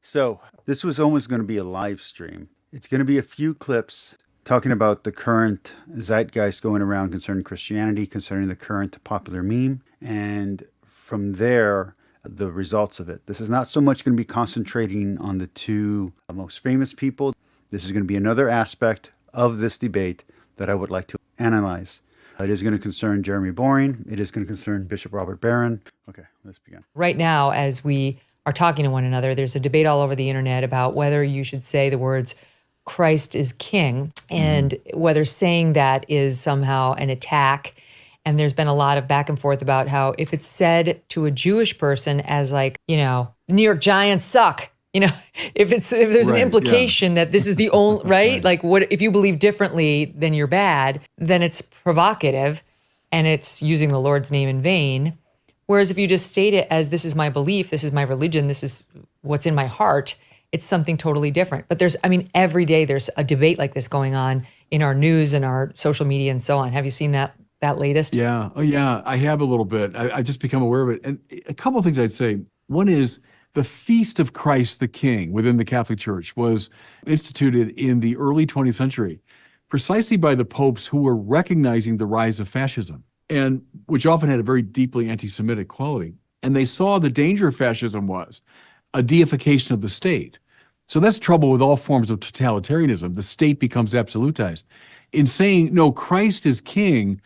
So this was almost going to be a live stream. It's going to be a few clips talking about the current zeitgeist going around concerning Christianity, concerning the current popular meme, and from there, the results of it. This is not so much going to be concentrating on the two most famous people. This is going to be another aspect of this debate that I would like to analyze. It is going to concern Jeremy Boring. It is going to concern Bishop Robert Barron. Okay, let's begin. Right now, as we are talking to one another, there's a debate all over the internet about whether you should say the words Christ is king and whether saying that is somehow an attack. And there's been a lot of back and forth about how if it's said to a Jewish person as like, the New York Giants suck, if there's an implication that this is the only, right? Like what, if you believe differently, then you're bad, then it's provocative and it's using the Lord's name in vain. Whereas if you just state it as this is my belief, this is my religion, this is what's in my heart, it's something totally different. But every day there's a debate like this going on in our news and our social media and so on. Have you seen that latest? Yeah. Oh, yeah. I have a little bit. I just become aware of it. And a couple of things I'd say. One is the Feast of Christ the King within the Catholic Church was instituted in the early 20th century precisely by the popes who were recognizing the rise of fascism, and which often had a very deeply anti-Semitic quality. And they saw the danger of fascism was a deification of the state. So that's trouble with all forms of totalitarianism. The state becomes absolutized. In saying, no, Christ is king,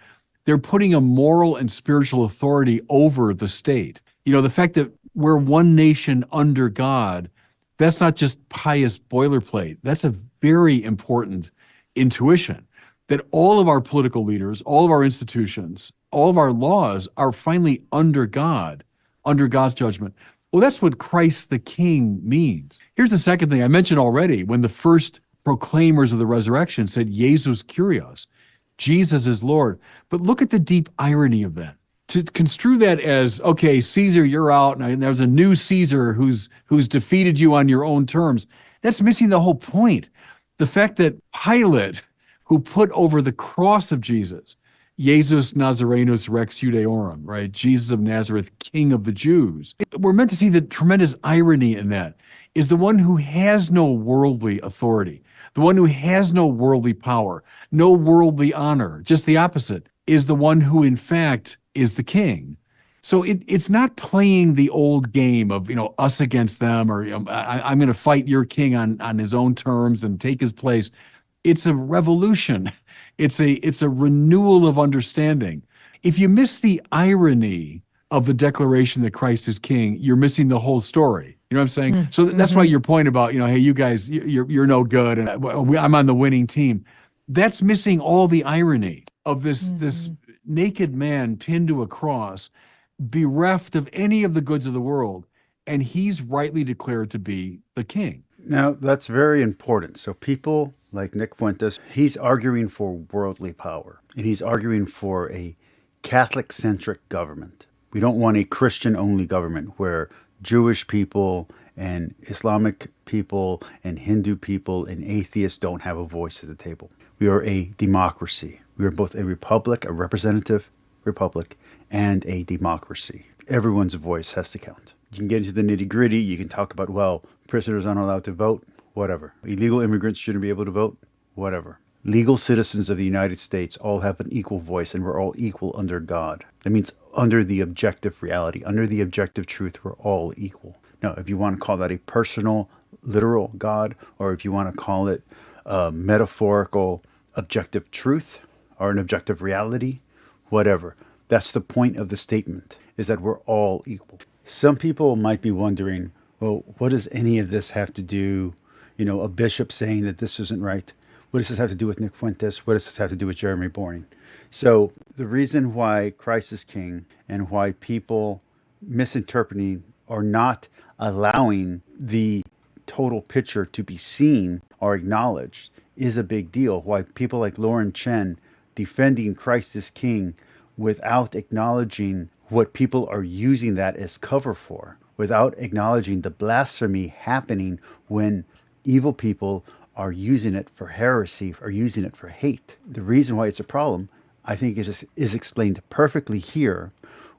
they're putting a moral and spiritual authority over the state. The fact that we're one nation under God, that's not just pious boilerplate. That's a very important intuition that all of our political leaders, all of our institutions, all of our laws are finally under God, under God's judgment. Well, that's what Christ the King means. Here's the second thing I mentioned already when the first proclaimers of the resurrection said, Jesus Kyrios, Jesus is Lord. But look at the deep irony of that. To construe that as, okay, Caesar, you're out, and there's a new Caesar who's defeated you on your own terms, that's missing the whole point. The fact that Pilate, who put over the cross of Jesus, Jesus Nazarenus Rex Judaeorum, right? Jesus of Nazareth, King of the Jews. We're meant to see the tremendous irony in that, is the one who has no worldly authority, the one who has no worldly power, no worldly honor, just the opposite, is the one who in fact is the king. So it's not playing the old game of, us against them, or I'm going to fight your king on his own terms and take his place. It's a revolution. It's a renewal of understanding. If you miss the irony of the declaration that Christ is king, you're missing the whole story. You know what I'm saying? So that's why your point about, hey, you guys, you're no good, and I'm on the winning team. That's missing all the irony of this naked man pinned to a cross, bereft of any of the goods of the world, and he's rightly declared to be the king. Now, that's very important. So people like Nick Fuentes, he's arguing for worldly power, and he's arguing for a Catholic-centric government. We don't want a Christian-only government where Jewish people and Islamic people and Hindu people and atheists don't have a voice at the table. We are a democracy. We are both a republic, a representative republic, and a democracy. Everyone's voice has to count. You can get into the nitty-gritty. You can talk about, well, prisoners aren't allowed to vote, whatever. Illegal immigrants shouldn't be able to vote, whatever. Legal citizens of the United States all have an equal voice, and we're all equal under God. That means under the objective reality, under the objective truth, we're all equal. Now, if you want to call that a personal, literal God, or if you want to call it metaphorical objective truth or an objective reality, whatever. That's the point of the statement, is that we're all equal. Some people might be wondering, well, what does any of this have to do, a bishop saying that this isn't right? What does this have to do with Nick Fuentes? What does this have to do with Jeremy Boring? So the reason why Christ is king and why people misinterpreting or not allowing the total picture to be seen or acknowledged is a big deal. Why people like Lauren Chen defending Christ as king without acknowledging what people are using that as cover for, without acknowledging the blasphemy happening when evil people are using it for heresy, are using it for hate. The reason why it's a problem, I think, is explained perfectly here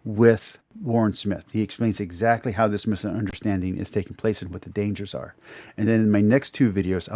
with Warren Smith. He explains exactly how this misunderstanding is taking place and what the dangers are. And then in my next two videos,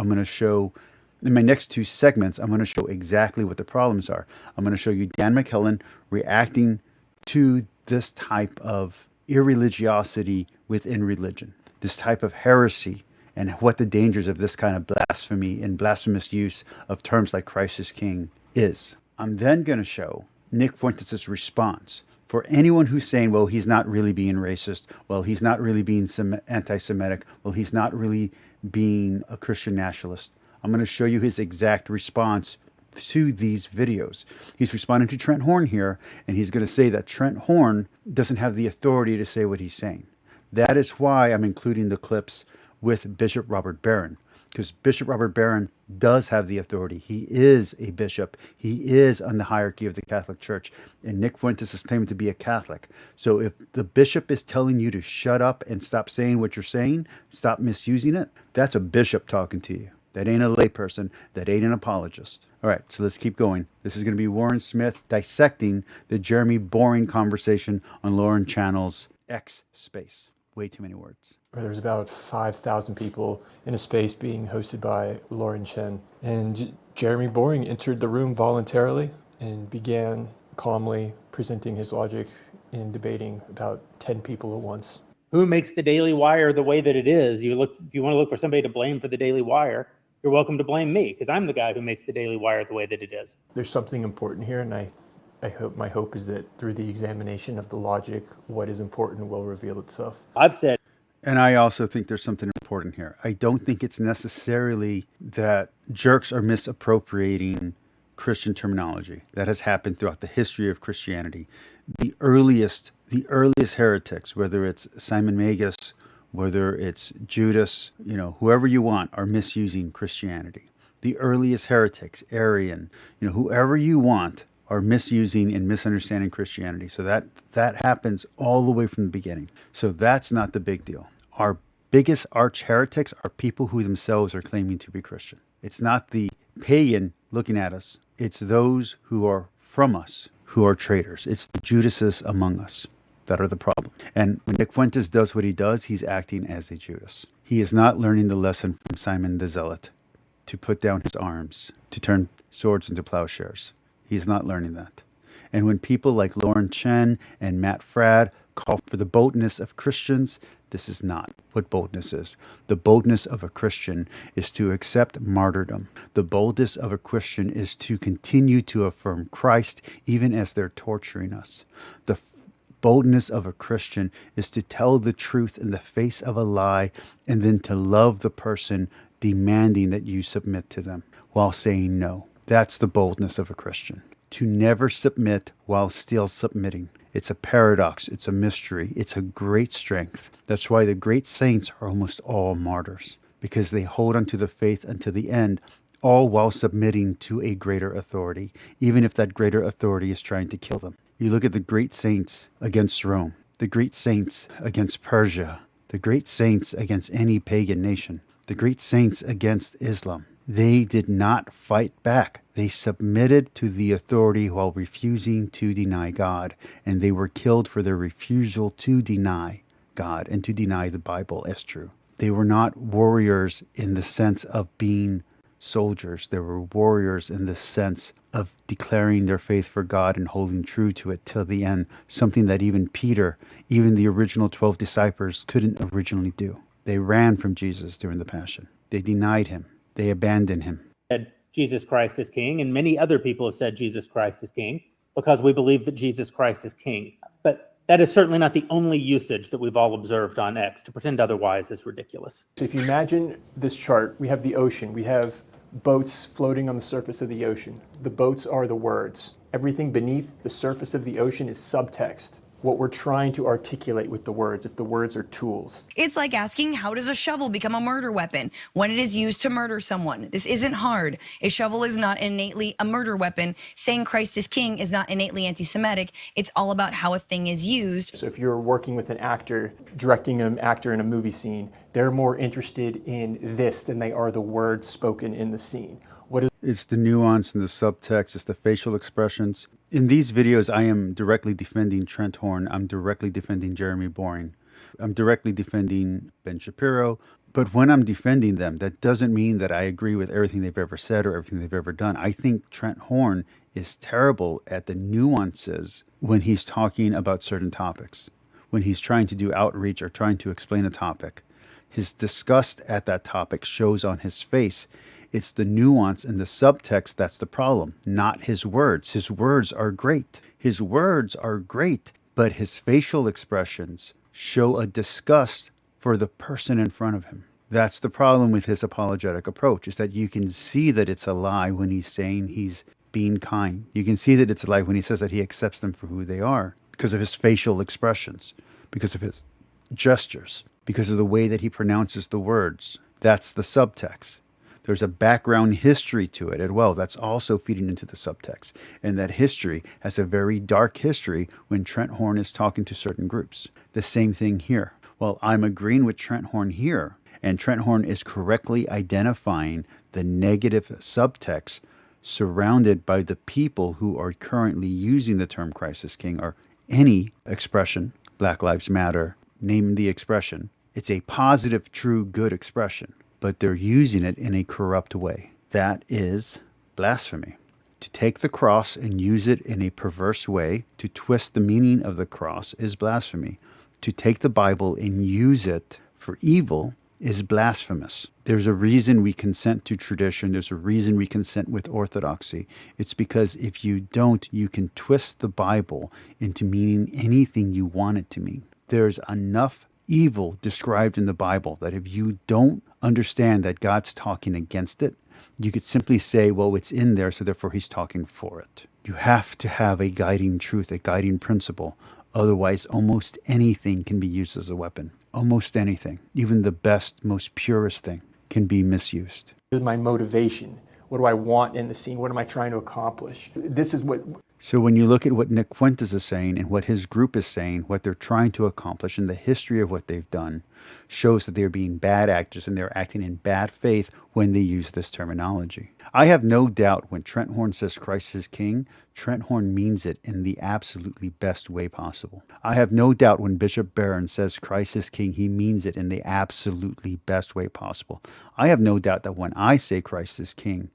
in my next two segments, I'm going to show exactly what the problems are. I'm going to show you Dan McKellen reacting to this type of irreligiosity within religion, this type of heresy, and what the dangers of this kind of blasphemy and blasphemous use of terms like Christ is King is. I'm then going to show Nick Fuentes' response. For anyone who's saying, well, he's not really being racist, well, he's not really being anti-Semitic, well, he's not really being a Christian nationalist, I'm going to show you his exact response to these videos. He's responding to Trent Horn here, and he's going to say that Trent Horn doesn't have the authority to say what he's saying. That is why I'm including the clips with Bishop Robert Barron, because Bishop Robert Barron does have the authority. He is a bishop. He is on the hierarchy of the Catholic Church, and Nick Fuentes is claiming to be a Catholic. So if the bishop is telling you to shut up and stop saying what you're saying, stop misusing it, that's a bishop talking to you. That ain't a layperson. That ain't an apologist. All right, so let's keep going. This is going to be Warren Smith dissecting the Jeremy Boring conversation on Lauren Channel's X space. Way too many words. There's about 5,000 people in a space being hosted by Lauren Chen. And Jeremy Boring entered the room voluntarily and began calmly presenting his logic in debating about 10 people at once. Who makes the Daily Wire the way that it is? If you want to look for somebody to blame for the Daily Wire, you're welcome to blame me, because I'm the guy who makes the Daily Wire the way that it is. There's something important here, and my hope is that through the examination of the logic, what is important will reveal itself. I've said, and I also think there's something important here. I don't think it's necessarily that jerks are misappropriating Christian terminology. That has happened throughout the history of Christianity. The earliest heretics, whether it's Simon Magus, whether it's Judas, whoever you want, are misusing Christianity. The earliest heretics, Arian, whoever you want, are misusing and misunderstanding Christianity. So that happens all the way from the beginning. So that's not the big deal. Our biggest arch heretics are people who themselves are claiming to be Christian. It's not the pagan looking at us. It's those who are from us who are traitors. It's the Judases among us that are the problem. And when Nick Fuentes does what he does, he's acting as a Judas. He is not learning the lesson from Simon the Zealot to put down his arms, to turn swords into plowshares. He's not learning that. And when people like Lauren Chen and Matt Fradd call for the boldness of Christians, this is not what boldness is. The boldness of a Christian is to accept martyrdom. The boldness of a Christian is to continue to affirm Christ even as they're torturing us. The boldness of a Christian is to tell the truth in the face of a lie and then to love the person demanding that you submit to them while saying no. That's the boldness of a Christian. To never submit while still submitting. It's a paradox. It's a mystery. It's a great strength. That's why the great saints are almost all martyrs, because they hold onto the faith until the end, all while submitting to a greater authority, even if that greater authority is trying to kill them. You look at the great saints against Rome, the great saints against Persia, the great saints against any pagan nation, the great saints against Islam. They did not fight back. They submitted to the authority while refusing to deny God, and they were killed for their refusal to deny God and to deny the Bible as true. They were not warriors in the sense of being soldiers. They were warriors in the sense of declaring their faith for God and holding true to it till the end, something that even Peter, even the original 12 disciples, couldn't originally do. They ran from Jesus during the Passion. They denied him. They abandoned him. Said Jesus Christ is king, and many other people have said Jesus Christ is king because we believe that Jesus Christ is king. But that is certainly not the only usage that we've all observed on X. To pretend otherwise is ridiculous. So if you imagine this chart, we have the ocean. We have boats floating on the surface of the ocean. The boats are the words. Everything beneath the surface of the ocean is subtext. What we're trying to articulate with the words, if the words are tools. It's like asking, how does a shovel become a murder weapon when it is used to murder someone? This isn't hard. A shovel is not innately a murder weapon. Saying Christ is king is not innately anti-Semitic. It's all about how a thing is used. So if you're working with an actor, directing an actor in a movie scene, they're more interested in this than they are the words spoken in the scene. It's the nuance and the subtext, it's the facial expressions. In these videos, I am directly defending Trent Horn. I'm directly defending Jeremy Boring. I'm directly defending Ben Shapiro. But when I'm defending them, that doesn't mean that I agree with everything they've ever said or everything they've ever done. I think Trent Horn is terrible at the nuances when he's talking about certain topics, when he's trying to do outreach or trying to explain a topic. His disgust at that topic shows on his face. It's the nuance and the subtext that's the problem, not his words. His words are great. His words are great, but his facial expressions show a disgust for the person in front of him. That's the problem with his apologetic approach, is that you can see that it's a lie when he's saying he's being kind. You can see that it's a lie when he says that he accepts them for who they are because of his facial expressions, because of his gestures, because of the way that he pronounces the words. That's the subtext. There's a background history to it as well that's also feeding into the subtext. And that history has a very dark history when Trent Horn is talking to certain groups. The same thing here. Well, I'm agreeing with Trent Horn here, and Trent Horn is correctly identifying the negative subtext surrounded by the people who are currently using the term crisis king or any expression, Black Lives Matter, name the expression. It's a positive, true, good expression, but they're using it in a corrupt way. That is blasphemy. To take the cross and use it in a perverse way, to twist the meaning of the cross, is blasphemy. To take the Bible and use it for evil is blasphemous. There's a reason we consent to tradition. There's a reason we consent with orthodoxy. It's because if you don't, you can twist the Bible into meaning anything you want it to mean. There's enough evil described in the Bible that if you don't understand that God's talking against it, you could simply say, well, it's in there, so therefore he's talking for it. You have to have a guiding truth, a guiding principle. Otherwise, almost anything can be used as a weapon. Almost anything, even the best, most purest thing, can be misused. What is my motivation? What do I want in the scene? What am I trying to accomplish? This is what... So when you look at what Nick Fuentes is saying and what his group is saying, what they're trying to accomplish and the history of what they've done shows that they're being bad actors and they're acting in bad faith when they use this terminology. I have no doubt when Trent Horn says Christ is King, Trent Horn means it in the absolutely best way possible. I have no doubt when Bishop Barron says Christ is King, he means it in the absolutely best way possible. I have no doubt that when I say Christ is King,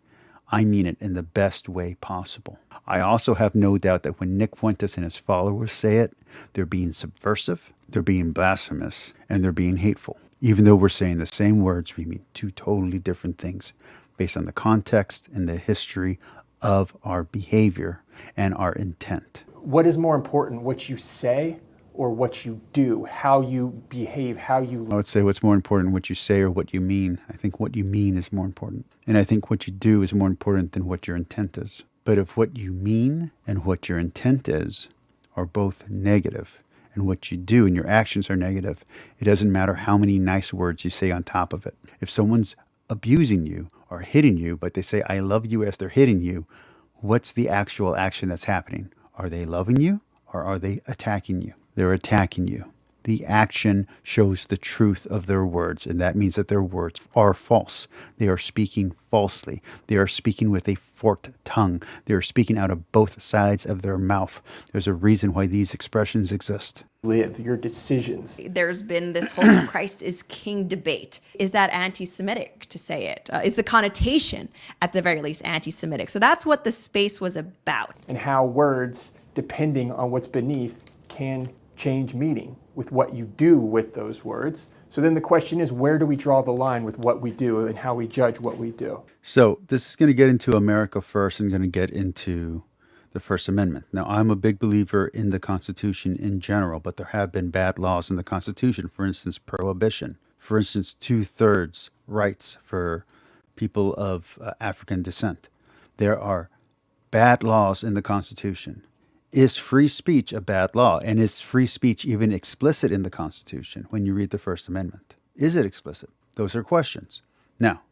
I mean it in the best way possible. I also have no doubt that when Nick Fuentes and his followers say it, they're being subversive, they're being blasphemous, and they're being hateful. Even though we're saying the same words, we mean two totally different things based on the context and the history of our behavior and our intent. What is more important, what you say or what you do, how you behave, how you... I would say what's more important, what you say or what you mean. I think what you mean is more important. And I think what you do is more important than what your intent is. But if what you mean and what your intent is are both negative, and what you do and your actions are negative, it doesn't matter how many nice words you say on top of it. If someone's abusing you or hitting you, but they say, I love you as they're hitting you, what's the actual action that's happening? Are they loving you or are they attacking you? They're attacking you. The action shows the truth of their words, and that means that their words are false. They are speaking falsely. They are speaking with a forked tongue. They are speaking out of both sides of their mouth. There's a reason why these expressions exist. Live your decisions. There's been this whole Christ is King debate. Is that anti-Semitic to say it? Is the connotation, at the very least, anti-Semitic? So that's what the space was about. And how words, depending on what's beneath, can change meaning with what you do with those words. So then the question is, where do we draw the line with what we do and how we judge what we do? So this is going to get into America first and going to get into the First Amendment. Now, I'm a big believer in the Constitution in general, but there have been bad laws in the Constitution. For instance, prohibition. For instance, 2/3 rights for people of African descent. There are bad laws in the Constitution. Is free speech a bad law? And is free speech even explicit in the Constitution when you read the First Amendment? Is it explicit? Those are questions. Now,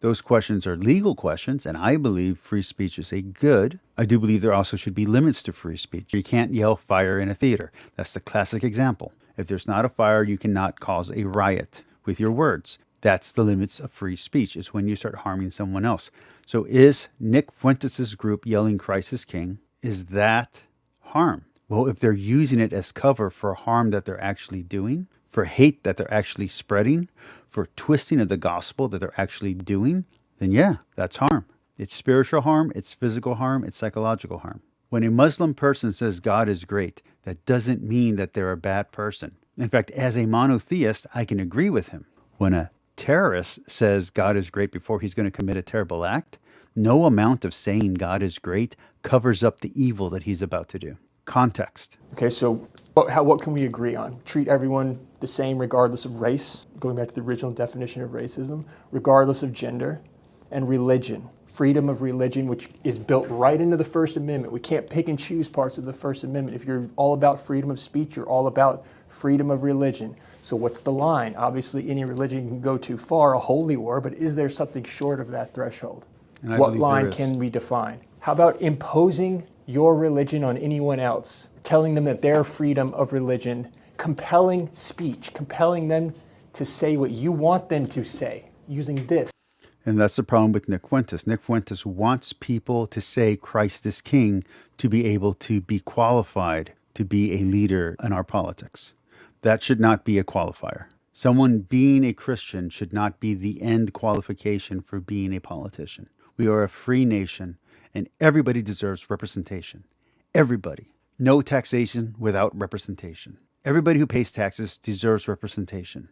those questions are legal questions, and I believe free speech is a good. I do believe there also should be limits to free speech. You can't yell fire in a theater. That's the classic example. If there's not a fire, you cannot cause a riot with your words. That's the limits of free speech, is when you start harming someone else. So is Nick Fuentes' group yelling Christ is King? is that harm? Well, if they're using it as cover for harm that they're actually doing, for hate that they're actually spreading, for twisting of the gospel that they're actually doing, then yeah, that's harm. It's spiritual harm, it's physical harm, it's psychological harm. When a Muslim person says God is great, that doesn't mean that they're a bad person. In fact, as a monotheist, I can agree with him. When a terrorist says God is great before he's going to commit a terrible act, no amount of saying God is great covers up the evil that he's about to do. Context. Okay, so what can we agree on? Treat everyone the same regardless of race, going back to the original definition of racism, regardless of gender, and religion. Freedom of religion, which is built right into the First Amendment. We can't pick and choose parts of the First Amendment. If you're all about freedom of speech, you're all about freedom of religion. So what's the line? Obviously, any religion can go too far, a holy war, but is there something short of that threshold? What line can we define? How about imposing your religion on anyone else, telling them that their freedom of religion, compelling speech, compelling them to say what you want them to say, using this? And that's the problem with Nick Fuentes. Nick Fuentes wants people to say Christ is king to be able to be qualified to be a leader in our politics. That should not be a qualifier. Someone being a Christian should not be the end qualification for being a politician. We are a free nation, and everybody deserves representation. Everybody. No taxation without representation. Everybody who pays taxes deserves representation.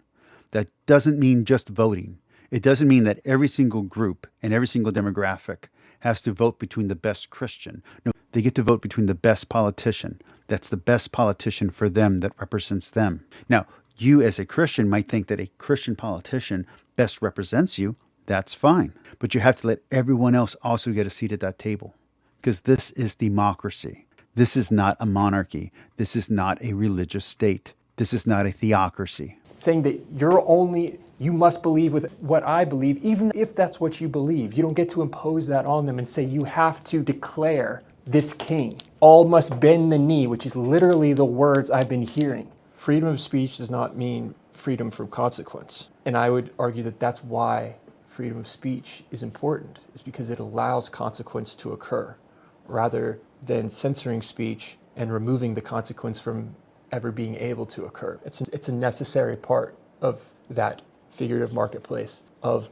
That doesn't mean just voting. It doesn't mean that every single group and every single demographic has to vote between the best Christian. No, they get to vote between the best politician. That's the best politician for them that represents them. Now, you as a Christian might think that a Christian politician best represents you. That's fine. But you have to let everyone else also get a seat at that table. Because this is democracy. This is not a monarchy. This is not a religious state. This is not a theocracy. Saying that you must believe with what I believe, even if that's what you believe. You don't get to impose that on them and say you have to declare this king. All must bend the knee, which is literally the words I've been hearing. Freedom of speech does not mean freedom from consequence. And I would argue that that's why freedom of speech is important, is because it allows consequence to occur, rather than censoring speech and removing the consequence from ever being able to occur. It's a necessary part of that figurative marketplace of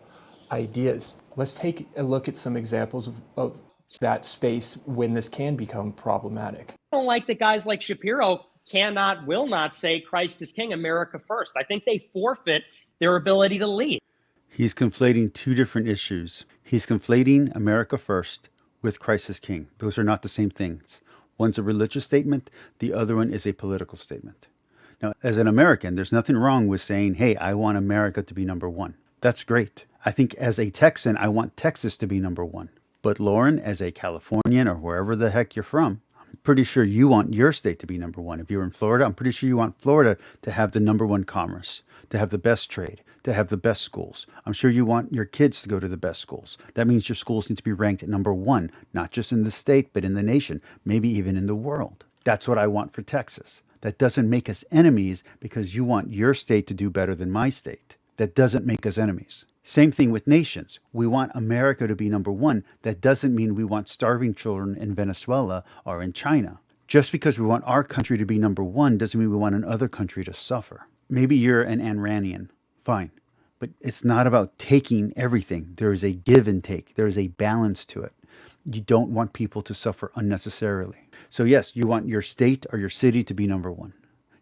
ideas. Let's take a look at some examples of that space when this can become problematic. I don't like that guys like Shapiro will not say Christ is King, America first. I think they forfeit their ability to lead. He's conflating two different issues. He's conflating America first with Christ is King. Those are not the same things. One's a religious statement, the other one is a political statement. Now, as an American, there's nothing wrong with saying, hey, I want America to be number one. That's great. I think as a Texan, I want Texas to be number one. But Lauren, as a Californian or wherever the heck you're from, I'm pretty sure you want your state to be number one. If you're in Florida, I'm pretty sure you want Florida to have the number one commerce, to have the best trade, to have the best schools. I'm sure you want your kids to go to the best schools. That means your schools need to be ranked at number one, not just in the state, but in the nation, maybe even in the world. That's what I want for Texas. That doesn't make us enemies because you want your state to do better than my state. That doesn't make us enemies. Same thing with nations. We want America to be number one. That doesn't mean we want starving children in Venezuela or in China. Just because we want our country to be number one doesn't mean we want another country to suffer. Maybe you're an Iranian. Fine. But it's not about taking everything. There is a give and take. There is a balance to it. You don't want people to suffer unnecessarily. So yes, you want your state or your city to be number one.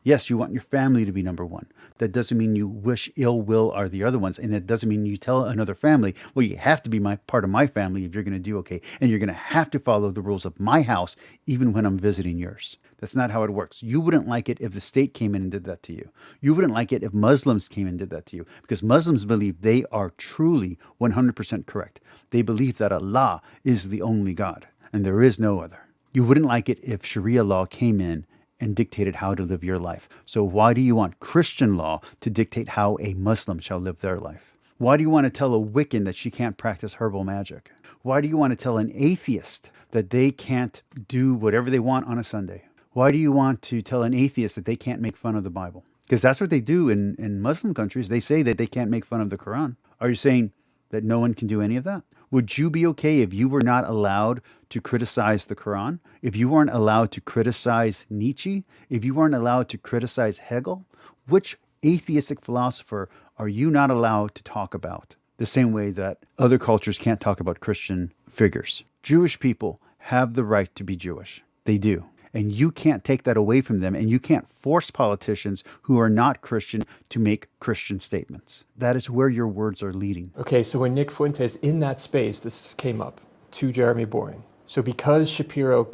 Yes, you want your family to be number one. That doesn't mean you wish ill will are the other ones. And it doesn't mean you tell another family, well, you have to be part of my family if you're going to do okay. And you're going to have to follow the rules of my house, even when I'm visiting yours. That's not how it works. You wouldn't like it if the state came in and did that to you. You wouldn't like it if Muslims came and did that to you, because Muslims believe they are truly 100% correct. They believe that Allah is the only God and there is no other. You wouldn't like it if Sharia law came in and dictated how to live your life. So why do you want Christian law to dictate how a Muslim shall live their life? Why do you want to tell a Wiccan that she can't practice herbal magic? Why do you want to tell an atheist that they can't do whatever they want on a Sunday? Why do you want to tell an atheist that they can't make fun of the Bible? Because that's what they do in Muslim countries. They say that they can't make fun of the Quran. Are you saying that no one can do any of that? Would you be okay if you were not allowed to criticize the Quran? If you weren't allowed to criticize Nietzsche? If you weren't allowed to criticize Hegel? Which atheistic philosopher are you not allowed to talk about? The same way that other cultures can't talk about Christian figures. Jewish people have the right to be Jewish. They do. And you can't take that away from them, and you can't force politicians who are not Christian to make Christian statements. That is where your words are leading. Okay, so when Nick Fuentes in that space, this came up to Jeremy Boring. So because Shapiro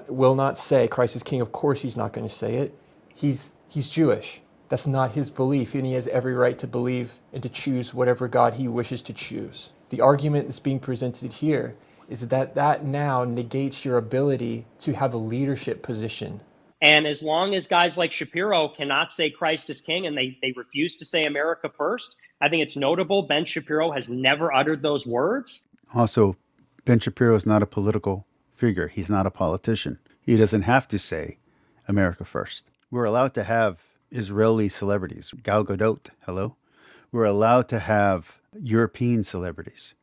will not say Christ is king, of course he's not going to say it. He's Jewish. That's not his belief, and he has every right to believe and to choose whatever God he wishes to choose. The argument that's being presented here is that now negates your ability to have a leadership position. And as long as guys like Shapiro cannot say Christ is king and they refuse to say America first, I think it's notable Ben Shapiro has never uttered those words. Also, Ben Shapiro is not a political figure. He's not a politician. He doesn't have to say America first. We're allowed to have Israeli celebrities. Gal Gadot, hello. We're allowed to have European celebrities.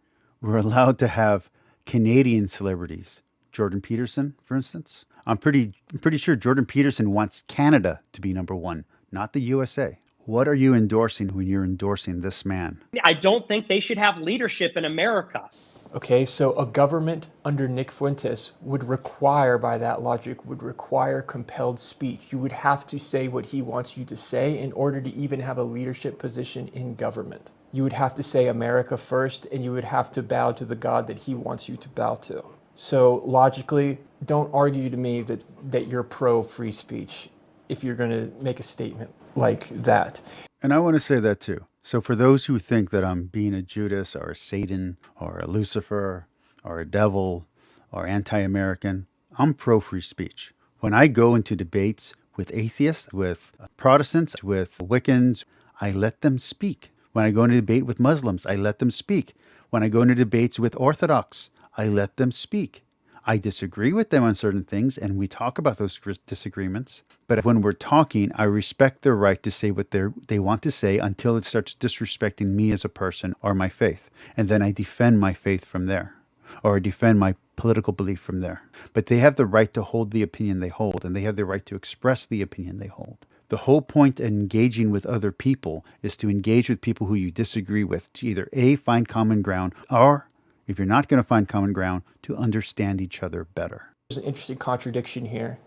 We're allowed to have Canadian celebrities. Jordan Peterson, for instance. I'm pretty sure Jordan Peterson wants Canada to be number one, not the USA. What are you endorsing when you're endorsing this man? I don't think they should have leadership in America. Okay, so a government under Nick Fuentes would require, by that logic, would require compelled speech. You would have to say what he wants you to say in order to even have a leadership position in government. You would have to say America first, and you would have to bow to the God that he wants you to bow to. So logically, don't argue to me that you're pro-free speech if you're going to make a statement like that. And I want to say that too. So for those who think that I'm being a Judas or a Satan or a Lucifer or a devil or anti-American, I'm pro-free speech. When I go into debates with atheists, with Protestants, with Wiccans, I let them speak. When I go into debate with Muslims, I let them speak. When I go into debates with Orthodox, I let them speak. I disagree with them on certain things, and we talk about those disagreements. But when we're talking, I respect their right to say what they want to say until it starts disrespecting me as a person or my faith. And then I defend my faith from there, or I defend my political belief from there. But they have the right to hold the opinion they hold, and they have the right to express the opinion they hold. The whole point in engaging with other people is to engage with people who you disagree with, to either A, find common ground, or if you're not going to find common ground, to understand each other better. There's an interesting contradiction here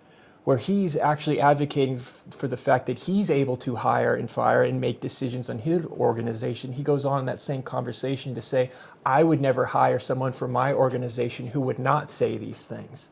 where he's actually advocating for the fact that he's able to hire and fire and make decisions on his organization. He goes on in that same conversation to say, I would never hire someone from my organization who would not say these things.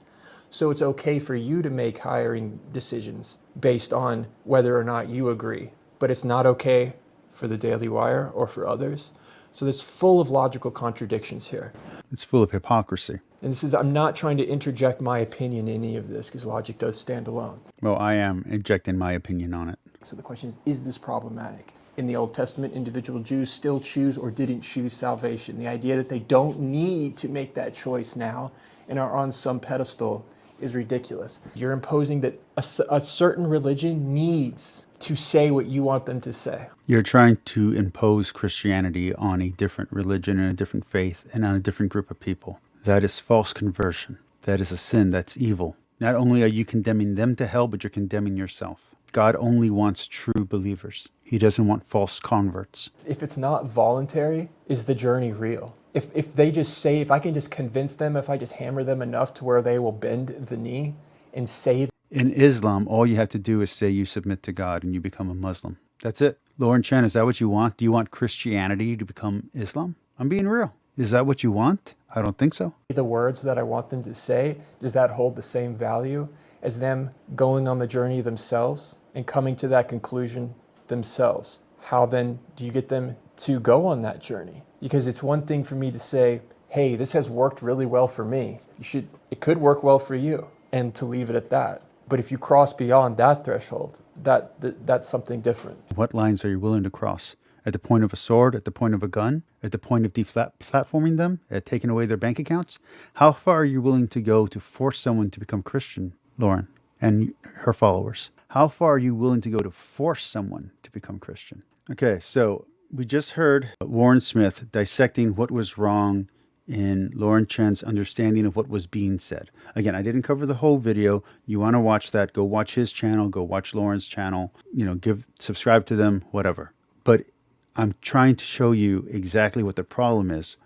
So it's okay for you to make hiring decisions based on whether or not you agree, but it's not okay for the Daily Wire or for others. So it's full of logical contradictions here. It's full of hypocrisy. And I'm not trying to interject my opinion in any of this because logic does stand alone. Well, I am injecting my opinion on it. So the question is this problematic? In the Old Testament, individual Jews still choose or didn't choose salvation. The idea that they don't need to make that choice now and are on some pedestal is ridiculous. You're imposing that a certain religion needs to say what you want them to say. You're trying to impose Christianity on a different religion and a different faith and on a different group of people. That is false conversion. That is a sin. That's evil. Not only are you condemning them to hell, but you're condemning yourself. God only wants true believers. He doesn't want false converts. If it's not voluntary, is the journey real? If they just say, if I can just convince them, if I just hammer them enough to where they will bend the knee and say. In Islam, all you have to do is say you submit to God and you become a Muslim. That's it. Lauren Chen, is that what you want? Do you want Christianity to become Islam? I'm being real. Is that what you want? I don't think so. The words that I want them to say, does that hold the same value as them going on the journey themselves and coming to that conclusion themselves? How then do you get them to go on that journey? Because it's one thing for me to say, hey, this has worked really well for me. It could work well for you, and to leave it at that. But if you cross beyond that threshold, that's something different. What lines are you willing to cross? At the point of a sword, at the point of a gun, at the point of platforming them, at taking away their bank accounts? How far are you willing to go to force someone to become Christian, Lauren, and her followers? How far are you willing to go to force someone to become Christian? Okay, so we just heard Warren Smith dissecting what was wrong in Lauren Chen's understanding of what was being said. Again, I didn't cover the whole video. You want to watch that, go watch his channel, go watch Lauren's channel, subscribe to them, whatever. But I'm trying to show you exactly what the problem is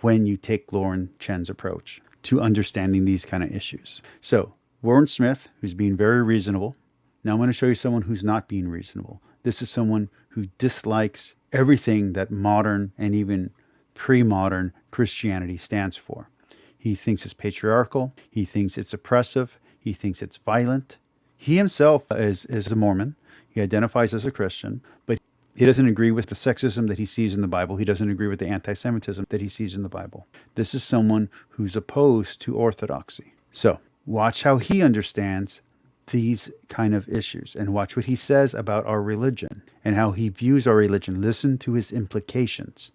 when you take Lauren Chen's approach to understanding these kind of issues. So Warren Smith, who's being very reasonable. Now I'm going to show you someone who's not being reasonable. This is someone who dislikes everything that modern and even pre-modern Christianity stands for. He thinks it's patriarchal. He thinks it's oppressive. He thinks it's violent. He himself is a Mormon. He identifies as a Christian, but he doesn't agree with the sexism that he sees in the Bible. He doesn't agree with the anti-Semitism that he sees in the Bible. This is someone who's opposed to orthodoxy. So watch how he understands these kind of issues and watch what he says about our religion and how he views our religion. Listen to his implications,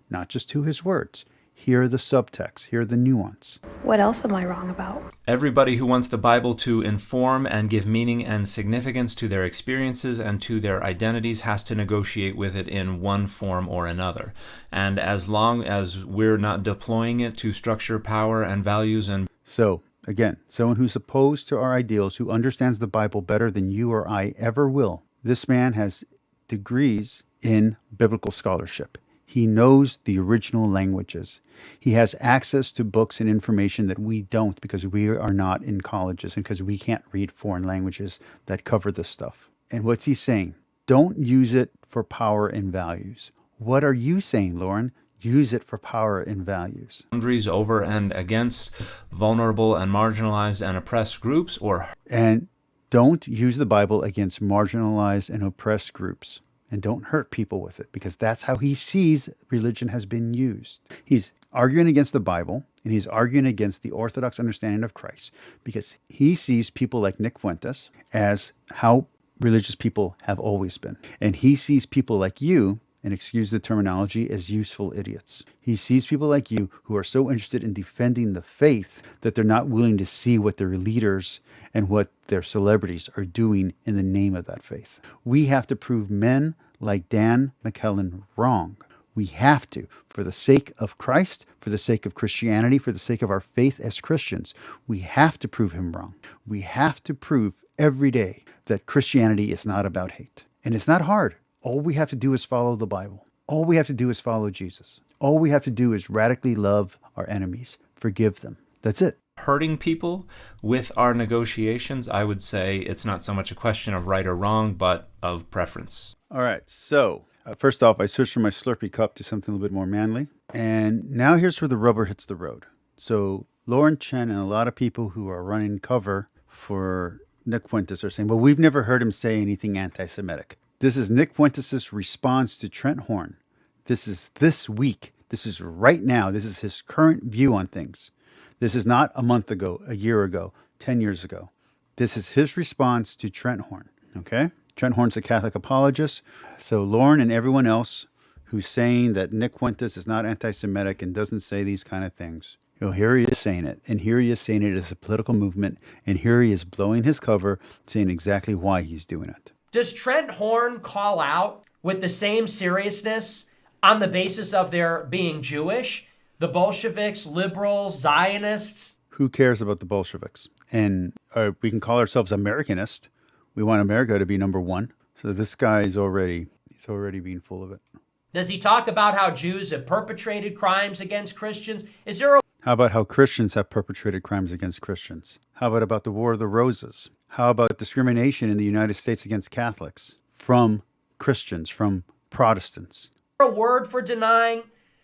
not just to his words. Hear the subtext, hear the nuance. What else am I wrong about? Everybody who wants the Bible to inform and give meaning and significance to their experiences and to their identities has to negotiate with it in one form or another. And as long as we're not deploying it to structure power and values and... So, again, someone who's opposed to our ideals, who understands the Bible better than you or I ever will. This man has degrees in biblical scholarship. He knows the original languages. He has access to books and information that we don't because we are not in colleges and because we can't read foreign languages that cover this stuff. And what's he saying? Don't use it for power and values. What are you saying, Lauren? Use it for power and values. Boundaries over and against vulnerable and marginalized and oppressed groups And don't use the Bible against marginalized and oppressed groups. And don't hurt people with it, because that's how he sees religion has been used. He's arguing against the Bible, and he's arguing against the Orthodox understanding of Christ, because he sees people like Nick Fuentes as how religious people have always been. And he sees people like you, and excuse the terminology, as useful idiots. He sees people like you who are so interested in defending the faith that they're not willing to see what their leaders and what their celebrities are doing in the name of that faith. We have to prove men like Dan McKellen wrong. We have to, for the sake of Christ, for the sake of Christianity, for the sake of our faith as Christians. We have to prove him wrong. We have to prove every day that Christianity is not about hate. And it's not hard. All we have to do is follow the Bible. All we have to do is follow Jesus. All we have to do is radically love our enemies, forgive them. That's it. hurting people with our negotiations, I would say it's not so much a question of right or wrong, but of preference. All right. So first off, I switched from my Slurpee cup to something a little bit more manly. And now here's where the rubber hits the road. So Lauren Chen and a lot of people who are running cover for Nick Fuentes are saying, well, we've never heard him say anything anti-Semitic. This is Nick Fuentes' response to Trent Horn. This is this week. This is right now. This is his current view on things. This is not a month ago, a year ago, 10 years ago. This is his response to Trent Horn, okay? Trent Horn's a Catholic apologist. So Lauren and everyone else who's saying that Nick Fuentes is not anti-Semitic and doesn't say these kind of things, you know, here he is saying it. And here he is saying it as a political movement. And here he is blowing his cover, saying exactly why he's doing it. Does Trent Horn call out with the same seriousness on the basis of their being Jewish? The Bolsheviks, liberals, Zionists? Who cares about the Bolsheviks? And we can call ourselves Americanist. We want America to be number one. So this guy is already being full of it. Does he talk about how Jews have perpetrated crimes against Christians? Is there a... How about how Christians have perpetrated crimes against Christians? How about the War of the Roses? How about discrimination in the United States against Catholics from Christians, from Protestants? a word for denying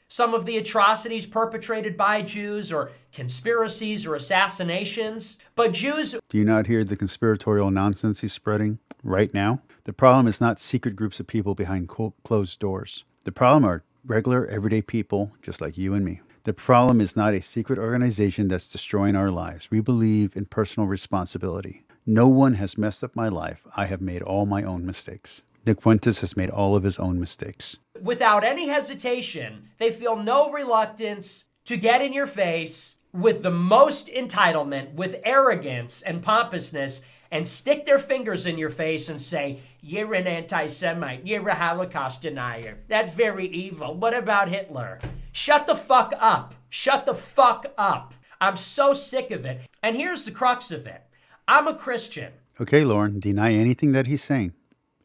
some of the atrocities perpetrated by Jews or conspiracies or assassinations? But Jews... Do you not hear the conspiratorial nonsense he's spreading right now? The problem is not secret groups of people behind closed doors. The problem are regular, everyday people just like you and me. The problem is not a secret organization that's destroying our lives. We believe in personal responsibility. No one has messed up my life. I have made all my own mistakes. Nick Fuentes has made all of his own mistakes. Without any hesitation, they feel no reluctance to get in your face with the most entitlement, with arrogance and pompousness, and stick their fingers in your face and say, you're an anti-Semite, you're a Holocaust denier, that's very evil, what about Hitler? Shut the fuck up. Shut the fuck up. I'm so sick of it. And here's the crux of it. I'm a Christian. Okay, Lauren, deny anything that he's saying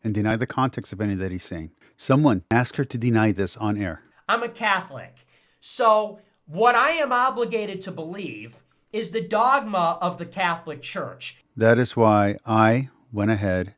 and deny the context of anything that he's saying. Someone ask her to deny this on air. I'm a Catholic. So what I am obligated to believe is the dogma of the Catholic Church. That is why I went ahead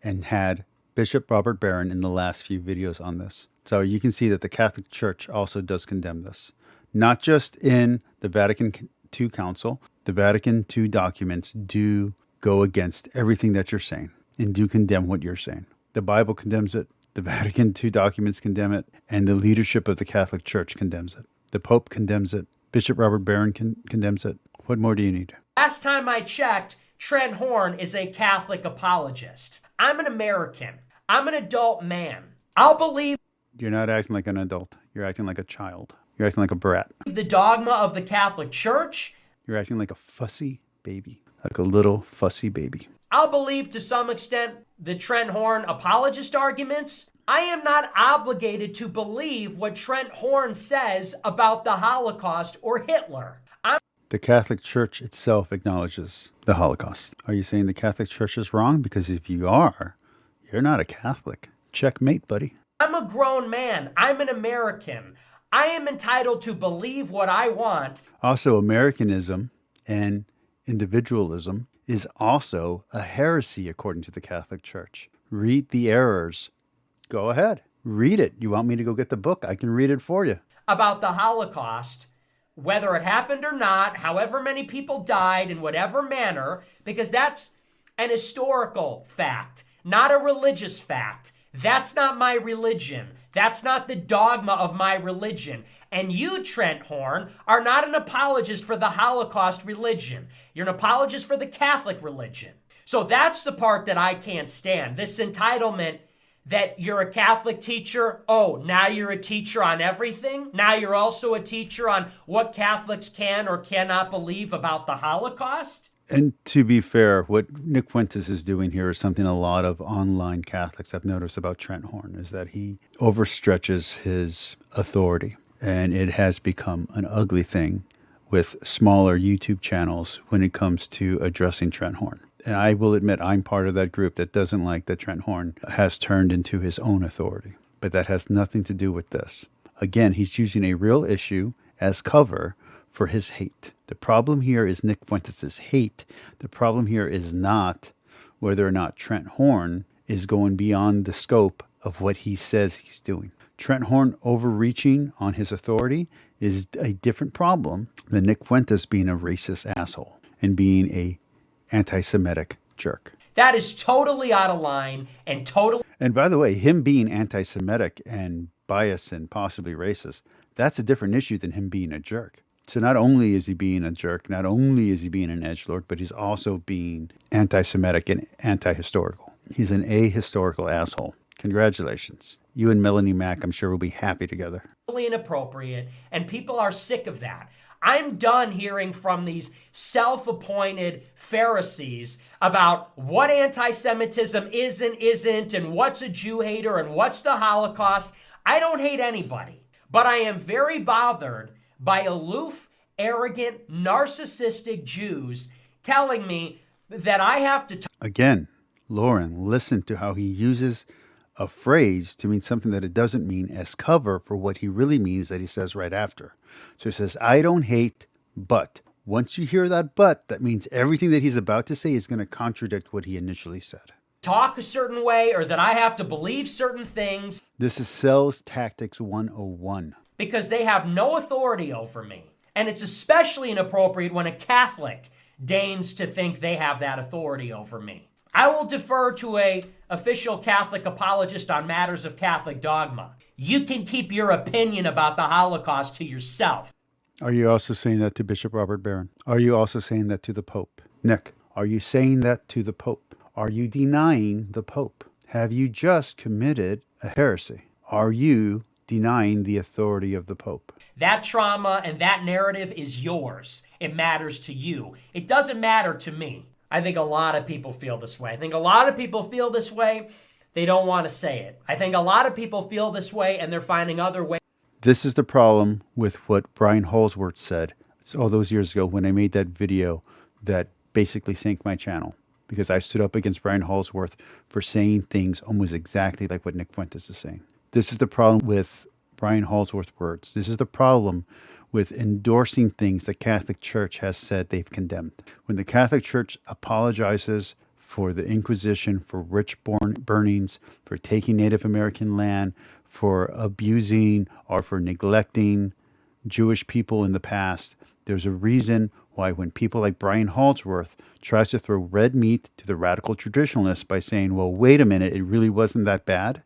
and had Bishop Robert Barron in the last few videos on this. So you can see that the Catholic Church also does condemn this. Not just in the Vatican II Council. The Vatican II documents do go against everything that you're saying and do condemn what you're saying. The Bible condemns it. The Vatican II documents condemn it. And the leadership of the Catholic Church condemns it. The Pope condemns it. Bishop Robert Barron condemns it. What more do you need? Last time I checked, Trent Horn is a Catholic apologist. I'm an American. I'm an adult man. I'll believe You're not acting like an adult. You're acting like a child. You're acting like a brat. the dogma of the Catholic Church. You're acting like a fussy baby. Like a little fussy baby. I'll believe to some extent the Trent Horn apologist arguments. I am not obligated to believe what Trent Horn says about the Holocaust or Hitler. The Catholic Church itself acknowledges the Holocaust. Are you saying the Catholic Church is wrong? Because if you are, you're not a Catholic. Checkmate, buddy. I'm a grown man. I'm an American. I am entitled to believe what I want. Also, Americanism and individualism is also a heresy according to the Catholic Church. Read the errors. Go ahead. Read it. You want me to go get the book? I can read it for you. About the Holocaust, whether it happened or not, however many people died in whatever manner, because that's an historical fact, not a religious fact. That's not my religion. That's not the dogma of my religion. And you, Trent Horn, are not an apologist for the Holocaust religion. You're an apologist for the Catholic religion. So that's the part that I can't stand. This entitlement that you're a Catholic teacher. Oh, now you're a teacher on everything? Now you're also a teacher on what Catholics can or cannot believe about the Holocaust? And to be fair, what Nick Fuentes is doing here is something a lot of online Catholics have noticed about Trent Horn, is that he overstretches his authority. And it has become an ugly thing with smaller YouTube channels when it comes to addressing Trent Horn. And I will admit I'm part of that group that doesn't like that Trent Horn has turned into his own authority. But that has nothing to do with this. Again, he's using a real issue as cover for his hate. The problem here is Nick Fuentes' hate. The problem here is not whether or not Trent Horn is going beyond the scope of what he says he's doing. Trent Horn overreaching on his authority is a different problem than Nick Fuentes being a racist asshole and being a anti-Semitic jerk. That is totally out of line and totally... And by the way, him being anti-Semitic and biased and possibly racist, that's a different issue than him being a jerk. So not only is he being a jerk, not only is he being an edgelord, but he's also being anti-Semitic and anti-historical. He's an ahistorical asshole. Congratulations. You and Melanie Mack, I'm sure, will be happy together. Inappropriate, and people are sick of that. I'm done hearing from these self-appointed Pharisees about what anti-Semitism is and isn't, and what's a Jew hater, and what's the Holocaust. I don't hate anybody, but I am very bothered by aloof, arrogant, narcissistic Jews telling me that I have to... Again, Lauren, listen to how he uses a phrase to mean something that it doesn't mean as cover for what he really means that he says right after. So he says, I don't hate, but. Once you hear that but, that means everything that he's about to say is going to contradict what he initially said. Talk a certain way, or that I have to believe certain things. This is Sales Tactics 101. Because they have no authority over me. And it's especially inappropriate when a Catholic deigns to think they have that authority over me. I will defer to a official Catholic apologist on matters of Catholic dogma. You can keep your opinion about the Holocaust to yourself. Are you also saying that to Bishop Robert Barron? Are you also saying that to the Pope? Nick, are you saying that to the Pope? Are you denying the Pope? Have you just committed a heresy? Are you denying the authority of the Pope? That trauma and that narrative is yours. It matters to you. It doesn't matter to me. I think a lot of people feel this way. I think a lot of people feel this way. They don't want to say it. I think a lot of people feel this way and they're finding other ways. This is the problem with what Brian Holsworth said all those years ago when I made that video that basically sank my channel, because I stood up against Brian Holsworth for saying things almost exactly like what Nick Fuentes is saying. This is the problem with Brian Holsworth's words. This is the problem with endorsing things the Catholic Church has said they've condemned. When the Catholic Church apologizes for the Inquisition, for witch burnings, for taking Native American land, for abusing or for neglecting Jewish people in the past, there's a reason why when people like Brian Holsworth tries to throw red meat to the radical traditionalists by saying, well, wait a minute, it really wasn't that bad,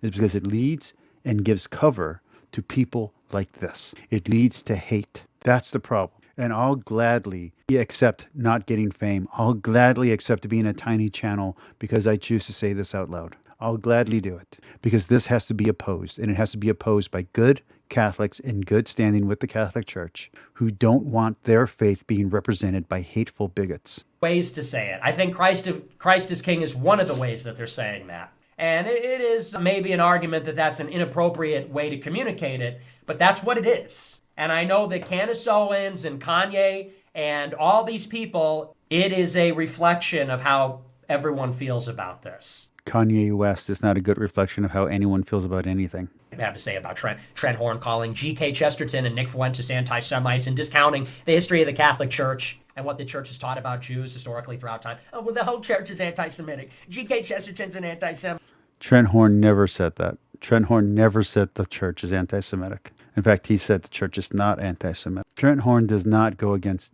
is because it leads and gives cover to people like this. It leads to hate. That's the problem. And I'll gladly accept not getting fame. I'll gladly accept being a tiny channel because I choose to say this out loud. I'll gladly do it because this has to be opposed, and it has to be opposed by good Catholics in good standing with the Catholic Church who don't want their faith being represented by hateful bigots. Ways to say it. I think Christ is King is one of the ways that they're saying that. And it is maybe an argument that that's an inappropriate way to communicate it, but that's what it is. And I know that Candace Owens and Kanye and all these people, it is a reflection of how everyone feels about this. Kanye West is not a good reflection of how anyone feels about anything. I have to say about Trent Horn calling G.K. Chesterton and Nick Fuentes anti-Semites and discounting the history of the Catholic Church and what the church has taught about Jews historically throughout time. Oh, well, the whole church is anti-Semitic. G.K. Chesterton's an anti-Semite. Trent Horn never said that. Trent Horn never said the church is anti-Semitic. In fact, he said the church is not anti-Semitic. Trent Horn does not go against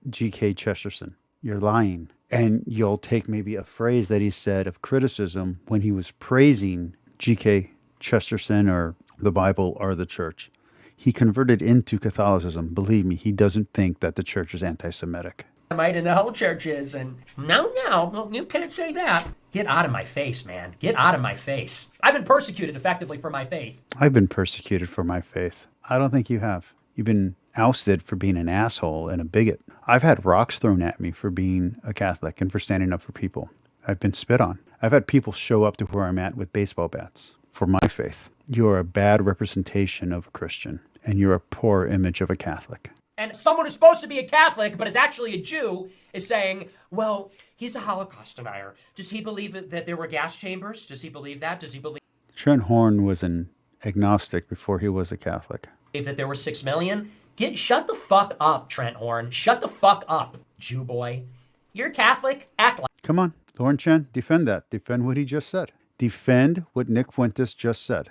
G.K. Chesterton. You're lying. And you'll take maybe a phrase that he said of criticism when he was praising G.K. Chesterton or the Bible or the church. He converted into Catholicism. Believe me, he doesn't think that the church is anti-Semitic. And the whole church is, and no, you can't say that. Get out of my face, man. Get out of my face. I've been persecuted effectively for my faith. I've been persecuted for my faith. I don't think you have. You've been ousted for being an asshole and a bigot. I've had rocks thrown at me for being a Catholic and for standing up for people. I've been spit on. I've had people show up to where I'm at with baseball bats for my faith. You're a bad representation of a Christian, and you're a poor image of a Catholic. And someone who's supposed to be a Catholic, but is actually a Jew, is saying, well, he's a Holocaust denier. Does he believe that there were gas chambers? Does he believe that? Does he believe Trent Horn was an agnostic before he was a Catholic. that there were 6 million? Shut the fuck up, Trent Horn. Shut the fuck up, Jew boy. You're Catholic, act like. Come on, Lauren Chen, defend that. Defend what he just said. Defend what Nick Fuentes just said.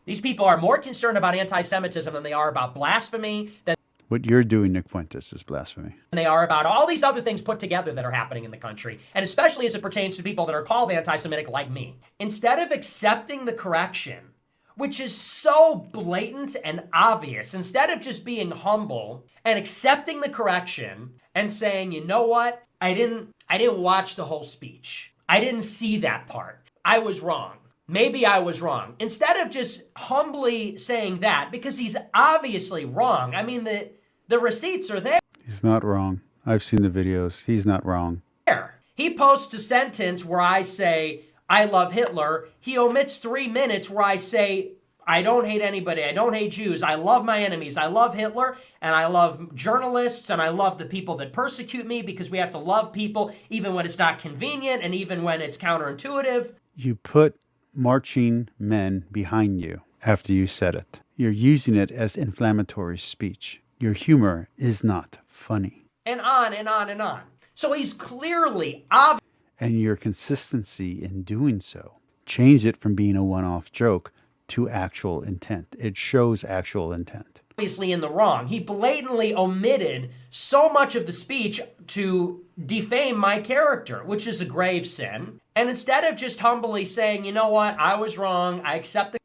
These people are more concerned about anti-Semitism than they are about blasphemy, than What you're doing, Nick Fuentes, is blasphemy. they are about all these other things put together that are happening in the country, and especially as it pertains to people that are called anti-Semitic like me. Instead of accepting the correction, which is so blatant and obvious, instead of just being humble and accepting the correction and saying, you know what, I didn't watch the whole speech. I didn't see that part. I was wrong. Maybe I was wrong. Instead of just humbly saying that, because he's obviously wrong. I mean, the receipts are there. He's not wrong. I've seen the videos. He's not wrong. He posts a sentence where I say, I love Hitler. He omits 3 minutes where I say, I don't hate anybody. I don't hate Jews. I love my enemies. I love Hitler, and I love journalists, and I love the people that persecute me, because we have to love people even when it's not convenient and even when it's counterintuitive. You put marching men behind you after you said it. You're using it as inflammatory speech. Your humor is not funny. And on and on and on. So he's clearly obvious. And your consistency in doing so changed it from being a one-off joke to actual intent. It shows actual intent. Obviously in the wrong. He blatantly omitted so much of the speech to defame my character, which is a grave sin. And instead of just humbly saying, you know what, I was wrong, I accept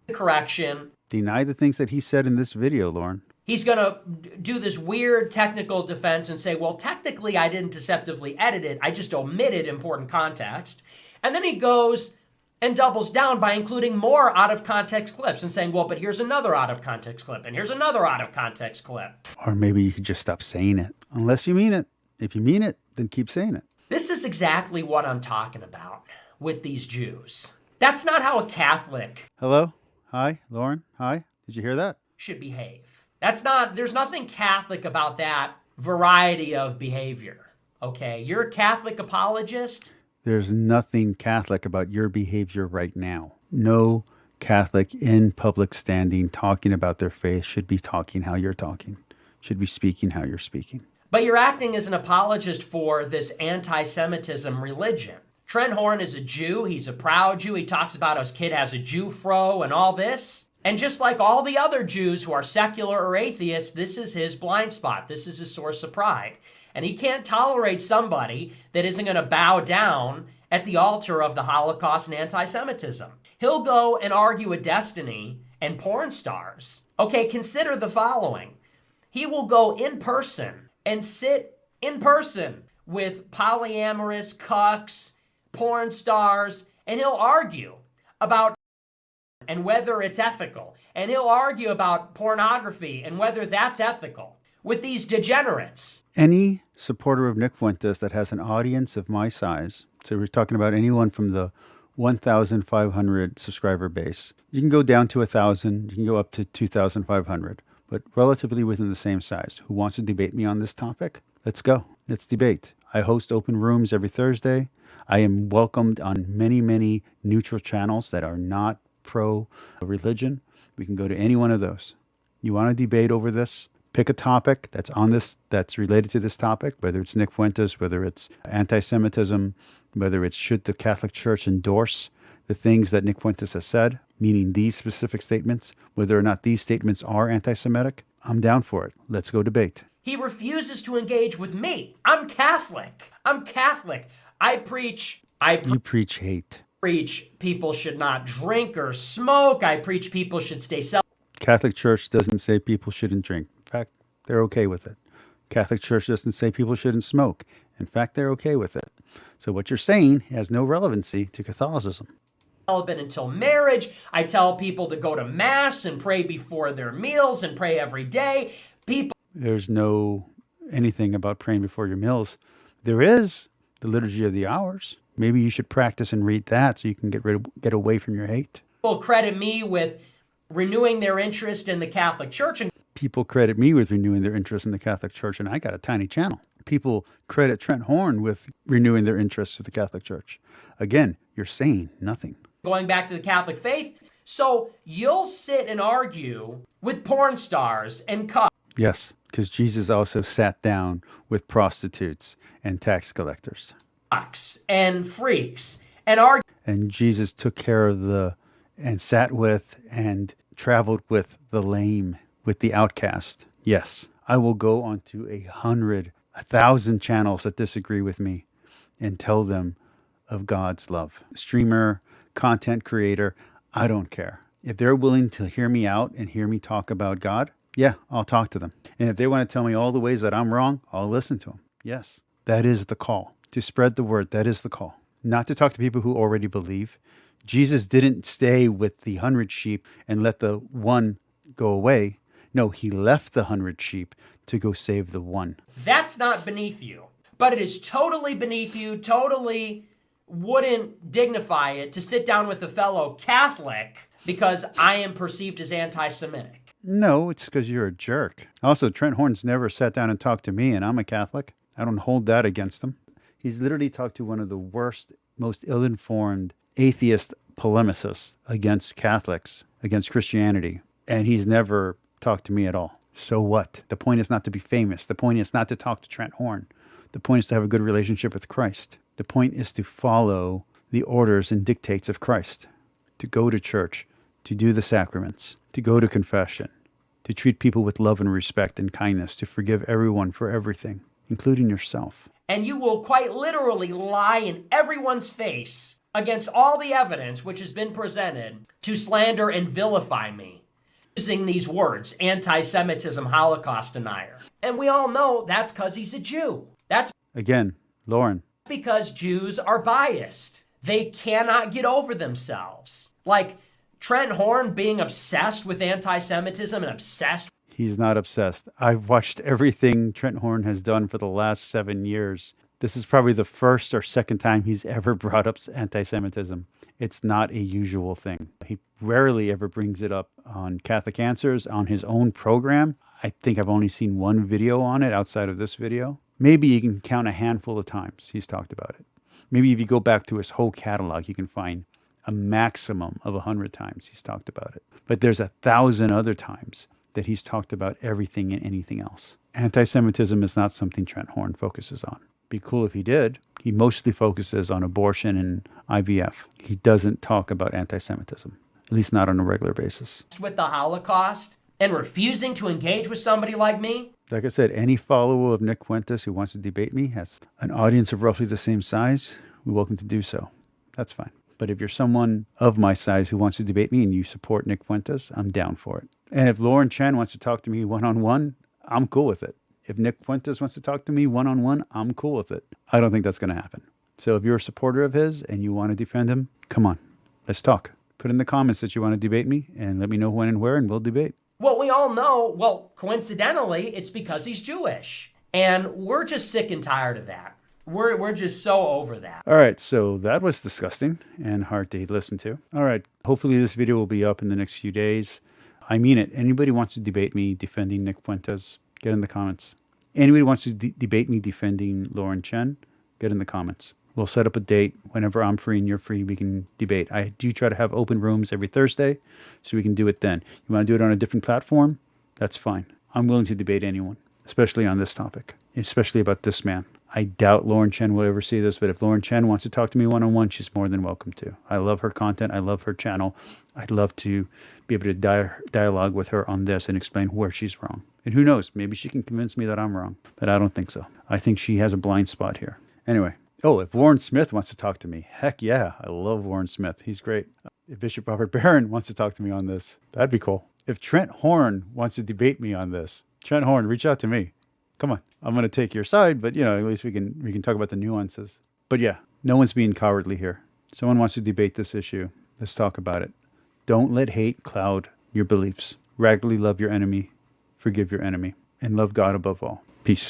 the correction. Deny the things that he said in this video, Lauren. He's going to do this weird technical defense and say, well, technically I didn't deceptively edit it. I just omitted important context. And then he goes and doubles down by including more out-of-context clips and saying, well, but here's another out-of-context clip, and here's another out-of-context clip. Or maybe you could just stop saying it, unless you mean it. If you mean it, then keep saying it. This is exactly what I'm talking about with these Jews. That's not how a Catholic Hello? Hi, Lauren? Hi? Did you hear that? should behave. There's nothing Catholic about that variety of behavior. Okay, you're a Catholic apologist. There's nothing Catholic about your behavior right now. No Catholic in public standing talking about their faith should be talking how you're talking, should be speaking how you're speaking. But you're acting as an apologist for this anti-Semitism religion. Trent Horn is a Jew. He's a proud Jew. He talks about how his kid has a Jew fro and all this. And just like all the other Jews who are secular or atheists, this is his blind spot. This is his source of pride. And he can't tolerate somebody that isn't going to bow down at the altar of the Holocaust and anti-Semitism. He'll go and argue with Destiny and porn stars. Okay, consider the following. He will go in person and sit in person with polyamorous cucks, porn stars, and he'll argue about and whether it's ethical. And he'll argue about pornography and whether that's ethical with these degenerates. Any supporter of Nick Fuentes that has an audience of my size, so we're talking about anyone from the 1,500 subscriber base. You can go down to 1,000, you can go up to 2,500, but relatively within the same size. Who wants to debate me on this topic? Let's go. Let's debate. I host open rooms every Thursday. I am welcomed on many, many neutral channels that are not pro-religion. We can go to any one of those. You want to debate over this? Pick a topic that's on this, that's related to this topic, whether it's Nick Fuentes, whether it's anti-Semitism, whether it's should the Catholic Church endorse the things that Nick Fuentes has said, meaning these specific statements, whether or not these statements are anti-Semitic. I'm down for it. Let's go debate. He refuses to engage with me. I'm Catholic. I preach You preach hate. people should not drink or smoke. I preach people should stay Catholic Church doesn't say people shouldn't drink. In fact, they're okay with it. Catholic Church doesn't say people shouldn't smoke. In fact, they're okay with it. So what you're saying has no relevancy to Catholicism. celibate until marriage. I tell people to go to Mass and pray before their meals and pray every day. There's no anything about praying before your meals. There is the Liturgy of the Hours. Maybe you should practice and read that so you can get away from your hate. People credit me with renewing their interest in the Catholic Church. And people credit me with renewing their interest in the Catholic Church, and I got a tiny channel. People credit Trent Horn with renewing their interest in the Catholic Church. Again, you're saying nothing. Going back to the Catholic faith. So you'll sit and argue with porn stars and cucks. Yes, because Jesus also sat down with prostitutes and tax collectors. And freaks and argue. And Jesus took care of and sat with and traveled with the lame, with the outcast. Yes, I will go onto 1,000 channels that disagree with me and tell them of God's love. Streamer, content creator, I don't care. If they're willing to hear me out and hear me talk about God, yeah, I'll talk to them. And if they want to tell me all the ways that I'm wrong, I'll listen to them. Yes, that is the call. To spread the word, that is the call. Not to talk to people who already believe. Jesus didn't stay with the 100 sheep and let the one go away. No, he left the 100 sheep to go save the one. That's not beneath you. But it is totally beneath you, totally wouldn't dignify it to sit down with a fellow Catholic because I am perceived as anti-Semitic. No, it's because you're a jerk. Also, Trent Horn's never sat down and talked to me, and I'm a Catholic. I don't hold that against him. He's literally talked to one of the worst, most ill-informed atheist polemicists against Catholics, against Christianity, and he's never talked to me at all. So what? The point is not to be famous. The point is not to talk to Trent Horn. The point is to have a good relationship with Christ. The point is to follow the orders and dictates of Christ, to go to church, to do the sacraments, to go to confession, to treat people with love and respect and kindness, to forgive everyone for everything, including yourself. And you will quite literally lie in everyone's face against all the evidence which has been presented to slander and vilify me using these words, anti-Semitism, Holocaust denier. And we all know that's because he's a Jew. That's Again, Lauren. Because Jews are biased. They cannot get over themselves. Like Trent Horn being obsessed with anti-Semitism and obsessed. He's not obsessed. I've watched everything Trent Horn has done for the last 7 years. This is probably the first or second time he's ever brought up anti-Semitism. It's not a usual thing. He rarely ever brings it up on Catholic Answers, on his own program. I think I've only seen one video on it outside of this video. Maybe you can count a handful of times he's talked about it. Maybe if you go back to his whole catalog, you can find a maximum of 100 times he's talked about it. But there's 1,000 other times that he's talked about everything and anything else. Anti-Semitism is not something Trent Horn focuses on. Be cool if he did. He mostly focuses on abortion and IVF. He doesn't talk about anti-Semitism, at least not on a regular basis. With the Holocaust and refusing to engage with somebody like me? Like I said, any follower of Nick Fuentes who wants to debate me has an audience of roughly the same size. We're welcome to do so. That's fine. But if you're someone of my size who wants to debate me and you support Nick Fuentes, I'm down for it. And if Lauren Chen wants to talk to me one-on-one, I'm cool with it. If Nick Fuentes wants to talk to me one-on-one, I'm cool with it. I don't think that's going to happen. So if you're a supporter of his and you want to defend him, come on, let's talk. Put in the comments that you want to debate me and let me know when and where, and we'll debate. Well, we all know, well, coincidentally, it's because he's Jewish. And we're just sick and tired of that. We're just so over that. All right, so that was disgusting and hard to listen to. All right, hopefully this video will be up in the next few days. I mean it. Anybody wants to debate me defending Nick Fuentes, get in the comments. Anybody wants to debate me defending Lauren Chen, get in the comments. We'll set up a date whenever I'm free and you're free. We can debate. I do try to have open rooms every Thursday, so we can do it then. You want to do it on a different platform? That's fine. I'm willing to debate anyone, especially on this topic, especially about this man. I doubt Lauren Chen will ever see this, but if Lauren Chen wants to talk to me one-on-one, she's more than welcome to. I love her content. I love her channel. I'd love to be able to dialogue with her on this and explain where she's wrong. And who knows, maybe she can convince me that I'm wrong, but I don't think so. I think she has a blind spot here. Anyway, if Warren Smith wants to talk to me, heck yeah, I love Warren Smith. He's great. If Bishop Robert Barron wants to talk to me on this, that'd be cool. If Trent Horn wants to debate me on this, Trent Horn, reach out to me. Come on, I'm going to take your side, but at least we can talk about the nuances. But yeah, no one's being cowardly here. Someone wants to debate this issue. Let's talk about it. Don't let hate cloud your beliefs. Regularly love your enemy, forgive your enemy, and love God above all.